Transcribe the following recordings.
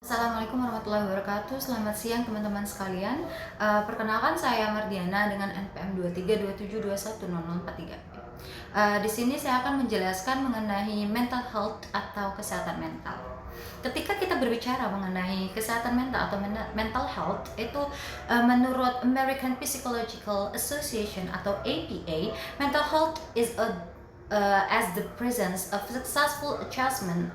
Assalamualaikum warahmatullahi wabarakatuh. Selamat siang teman-teman sekalian. Perkenalkan saya Mardiana dengan NPM 2327210043. Di sini saya akan menjelaskan mengenai mental health atau kesehatan mental. Ketika kita berbicara mengenai kesehatan mental atau mental health itu menurut American Psychological Association atau APA, mental health is as the presence of successful adjustment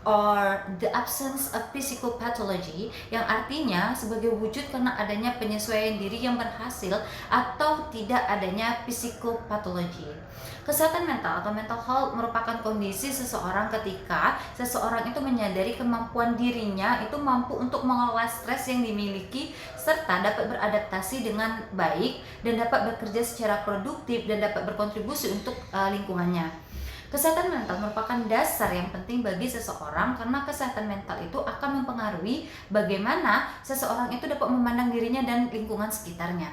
or the absence of physical pathology, yang artinya sebagai wujud karena adanya penyesuaian diri yang berhasil atau tidak adanya psikopathologi. Kesehatan mental atau mental health merupakan kondisi seseorang ketika seseorang itu menyadari kemampuan dirinya itu mampu untuk mengelola stres yang dimiliki serta dapat beradaptasi dengan baik dan dapat bekerja secara produktif dan dapat berkontribusi untuk lingkungannya. Kesehatan mental merupakan dasar yang penting bagi seseorang karena kesehatan mental itu akan mempengaruhi bagaimana seseorang itu dapat memandang dirinya dan lingkungan sekitarnya.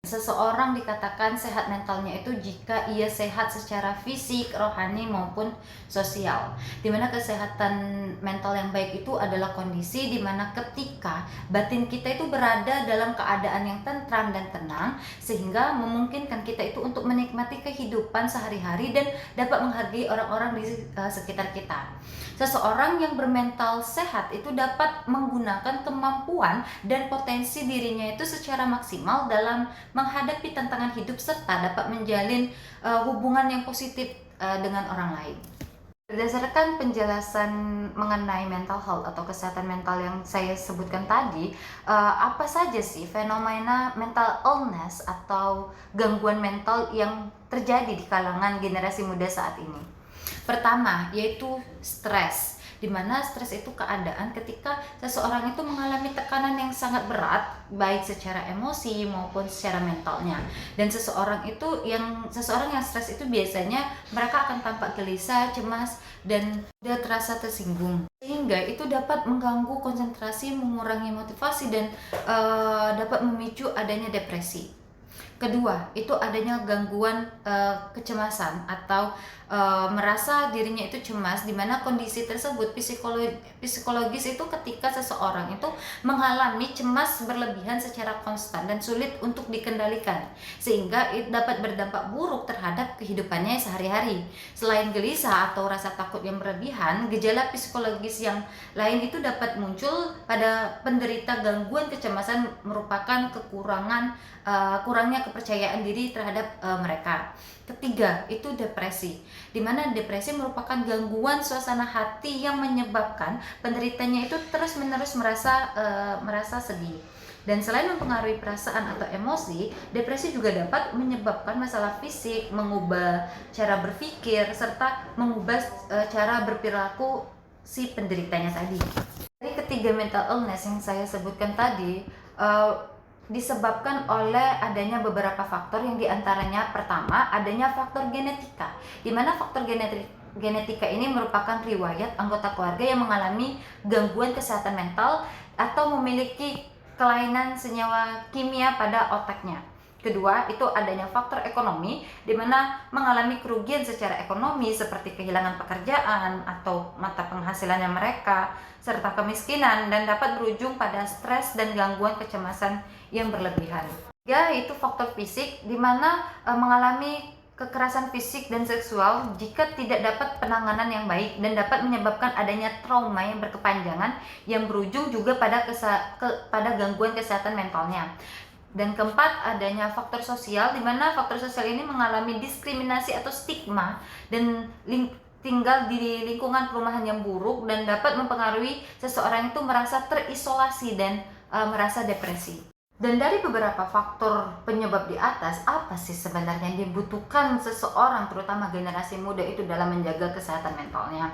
Seseorang dikatakan sehat mentalnya itu jika ia sehat secara fisik, rohani maupun sosial. Dimana kesehatan mental yang baik itu adalah kondisi dimana ketika batin kita itu berada dalam keadaan yang tentram dan tenang, sehingga memungkinkan kita itu untuk menikmati kehidupan sehari-hari dan dapat menghargai orang-orang di sekitar kita. Seseorang yang bermental sehat itu dapat menggunakan kemampuan dan potensi dirinya itu secara maksimal dalam menghadapi tantangan hidup serta dapat menjalin hubungan yang positif dengan orang lain. Berdasarkan penjelasan mengenai mental health atau kesehatan mental yang saya sebutkan tadi, apa saja sih fenomena mental illness atau gangguan mental yang terjadi di kalangan generasi muda saat ini? Pertama, yaitu stres, di mana stres itu keadaan ketika seseorang itu mengalami tekanan yang sangat berat, baik secara emosi maupun secara mentalnya. Dan seseorang yang stres itu biasanya mereka akan tampak gelisah, cemas, dan tidak terasa tersinggung. Sehingga itu dapat mengganggu konsentrasi, mengurangi motivasi, dan dapat memicu adanya depresi. Kedua, itu adanya gangguan kecemasan atau merasa dirinya itu cemas, di mana kondisi tersebut psikologis itu ketika seseorang itu mengalami cemas berlebihan secara konstan dan sulit untuk dikendalikan, sehingga itu dapat berdampak buruk terhadap kehidupannya sehari-hari. Selain gelisah atau rasa takut yang berlebihan, gejala psikologis yang lain itu dapat muncul pada penderita gangguan kecemasan merupakan kurangnya kepercayaan diri terhadap mereka. Ketiga, itu depresi, di mana depresi merupakan gangguan suasana hati yang menyebabkan penderitanya itu terus-menerus merasa sedih. Dan selain mempengaruhi perasaan atau emosi, depresi juga dapat menyebabkan masalah fisik, mengubah cara berpikir, serta mengubah cara berperilaku si penderitanya tadi. Dari ketiga mental illness yang saya sebutkan tadi, disebabkan oleh adanya beberapa faktor, yang diantaranya pertama adanya faktor genetika, di mana faktor genetika ini merupakan riwayat anggota keluarga yang mengalami gangguan kesehatan mental atau memiliki kelainan senyawa kimia pada otaknya. Kedua, itu adanya faktor ekonomi, di mana mengalami kerugian secara ekonomi seperti kehilangan pekerjaan atau mata penghasilannya mereka, serta kemiskinan, dan dapat berujung pada stres dan gangguan kecemasan yang berlebihan. Ya, itu faktor fisik, di mana mengalami kekerasan fisik dan seksual jika tidak dapat penanganan yang baik dan dapat menyebabkan adanya trauma yang berkepanjangan yang berujung juga pada gangguan kesehatan mentalnya. Dan keempat, adanya faktor sosial, di mana faktor sosial ini mengalami diskriminasi atau stigma dan tinggal di lingkungan perumahan yang buruk dan dapat mempengaruhi seseorang itu merasa terisolasi dan merasa depresi. Dan dari beberapa faktor penyebab di atas, apa sih sebenarnya yang dibutuhkan seseorang, terutama generasi muda itu dalam menjaga kesehatan mentalnya?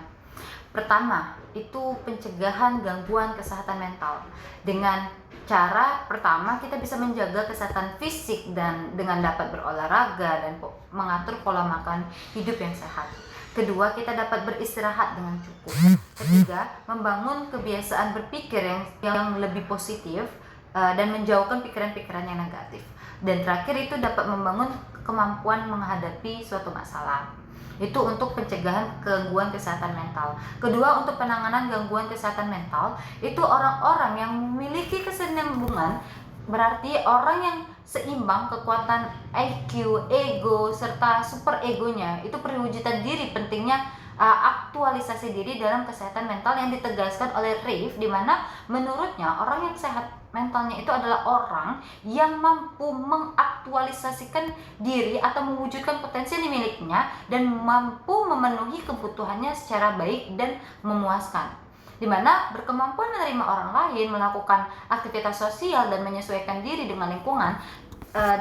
Pertama, itu pencegahan gangguan kesehatan mental. Dengan cara pertama, kita bisa menjaga kesehatan fisik dan dengan dapat berolahraga dan mengatur pola makan hidup yang sehat. Kedua, kita dapat beristirahat dengan cukup. Ketiga, membangun kebiasaan berpikir yang lebih positif dan menjauhkan pikiran-pikiran yang negatif. Dan terakhir, itu dapat membangun kemampuan menghadapi suatu masalah. Itu untuk pencegahan gangguan kesehatan mental. Kedua, untuk penanganan gangguan kesehatan mental, itu orang-orang yang memiliki kesinambungan, berarti orang yang seimbang kekuatan IQ, ego, serta super egonya, itu perwujudan diri pentingnya aktualisasi diri dalam kesehatan mental yang ditegaskan oleh Reeve, di mana menurutnya orang yang sehat mentalnya itu adalah orang yang mampu mengaktualisasikan diri atau mewujudkan potensi yang dimilikinya dan mampu memenuhi kebutuhannya secara baik dan memuaskan, di mana berkemampuan menerima orang lain, melakukan aktivitas sosial dan menyesuaikan diri dengan lingkungan,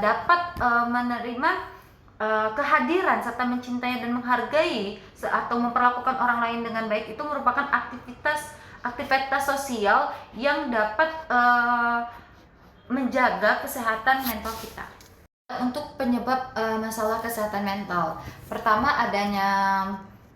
dapat menerima kehadiran serta mencintai dan menghargai atau memperlakukan orang lain dengan baik. Itu merupakan aktivitas sosial yang dapat menjaga kesehatan mental kita. Untuk penyebab masalah kesehatan mental, pertama adanya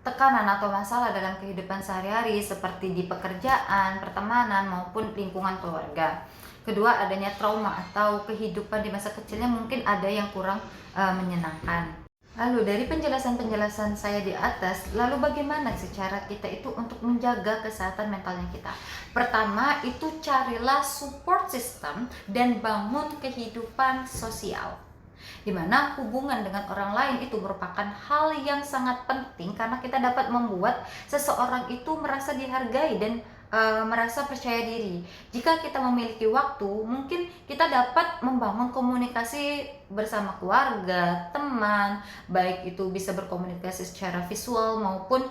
tekanan atau masalah dalam kehidupan sehari-hari seperti di pekerjaan, pertemanan maupun lingkungan keluarga. Kedua, adanya trauma atau kehidupan di masa kecilnya mungkin ada yang kurang menyenangkan. Lalu dari penjelasan-penjelasan saya di atas, lalu bagaimana sih cara kita itu untuk menjaga kesehatan mentalnya kita? Pertama, itu carilah support system dan bangun kehidupan sosial, di mana hubungan dengan orang lain itu merupakan hal yang sangat penting karena kita dapat membuat seseorang itu merasa dihargai dan merasa percaya diri. Jika kita memiliki waktu, mungkin kita dapat membangun komunikasi bersama keluarga, teman, baik itu bisa berkomunikasi secara visual maupun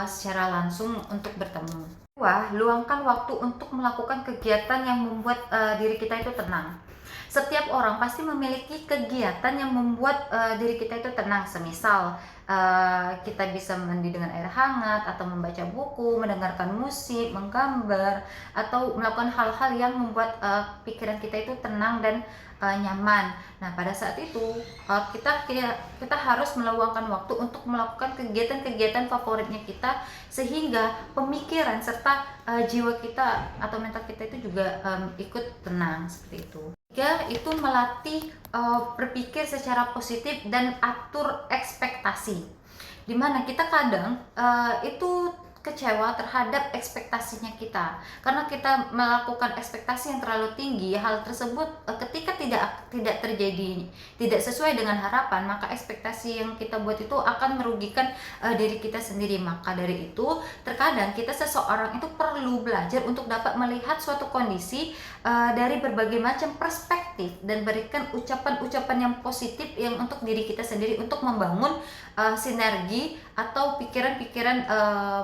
secara langsung untuk bertemu. Wah, luangkan waktu untuk melakukan kegiatan yang membuat diri kita itu tenang. Setiap orang pasti memiliki kegiatan yang membuat diri kita itu tenang. Semisal kita bisa mandi dengan air hangat, atau membaca buku, mendengarkan musik, menggambar, atau melakukan hal-hal yang membuat pikiran kita itu tenang dan nyaman. Nah, pada saat itu kita harus meluangkan waktu untuk melakukan kegiatan-kegiatan favoritnya kita, sehingga pemikiran serta jiwa kita atau mental kita itu juga ikut tenang, seperti itu. Tiga, itu melatih berpikir secara positif dan atur ekspektasi, dimana kita kadang itu kecewa terhadap ekspektasinya kita karena kita melakukan ekspektasi yang terlalu tinggi. Hal tersebut ketika tidak terjadi, tidak sesuai dengan harapan, maka ekspektasi yang kita buat itu akan merugikan diri kita sendiri. Maka dari itu terkadang seseorang itu perlu belajar untuk dapat melihat suatu kondisi dari berbagai macam perspektif dan berikan ucapan-ucapan yang positif yang untuk diri kita sendiri, untuk membangun sinergi atau pikiran-pikiran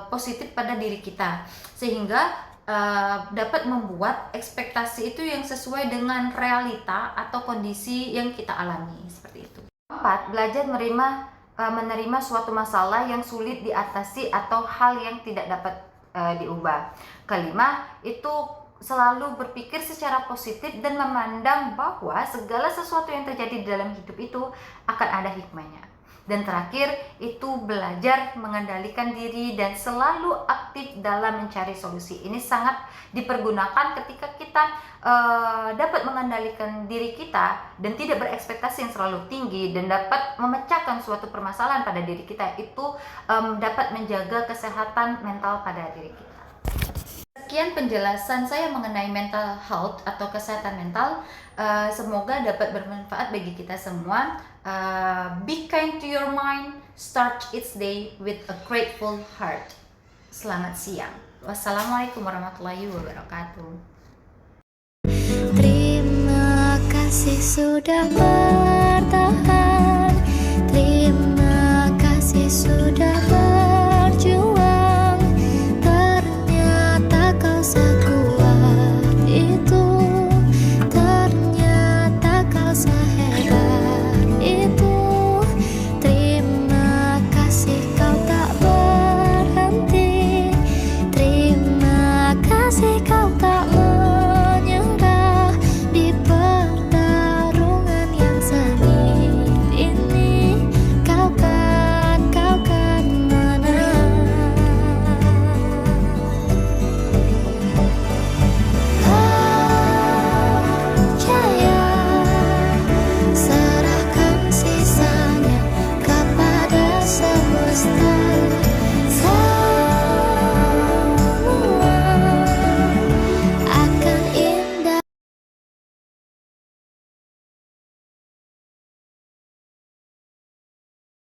positif pada diri kita, sehingga dapat membuat ekspektasi itu yang sesuai dengan realita atau kondisi yang kita alami, seperti itu. 4, belajar menerima suatu masalah yang sulit diatasi atau hal yang tidak dapat diubah. Kelima, itu selalu berpikir secara positif dan memandang bahwa segala sesuatu yang terjadi di dalam hidup itu akan ada hikmahnya. Dan terakhir, itu belajar mengendalikan diri dan selalu aktif dalam mencari solusi. Ini sangat dipergunakan ketika kita dapat mengendalikan diri kita dan tidak berekspektasi yang terlalu tinggi, dan dapat memecahkan suatu permasalahan pada diri kita. Itu dapat menjaga kesehatan mental pada diri kita. Sekian penjelasan saya mengenai mental health atau kesehatan mental. Semoga dapat bermanfaat bagi kita semua. Be kind to your mind. Start each day with a grateful heart. Selamat siang. Wassalamualaikum warahmatullahi wabarakatuh. Terima kasih sudah bertahan. Terima kasih sudah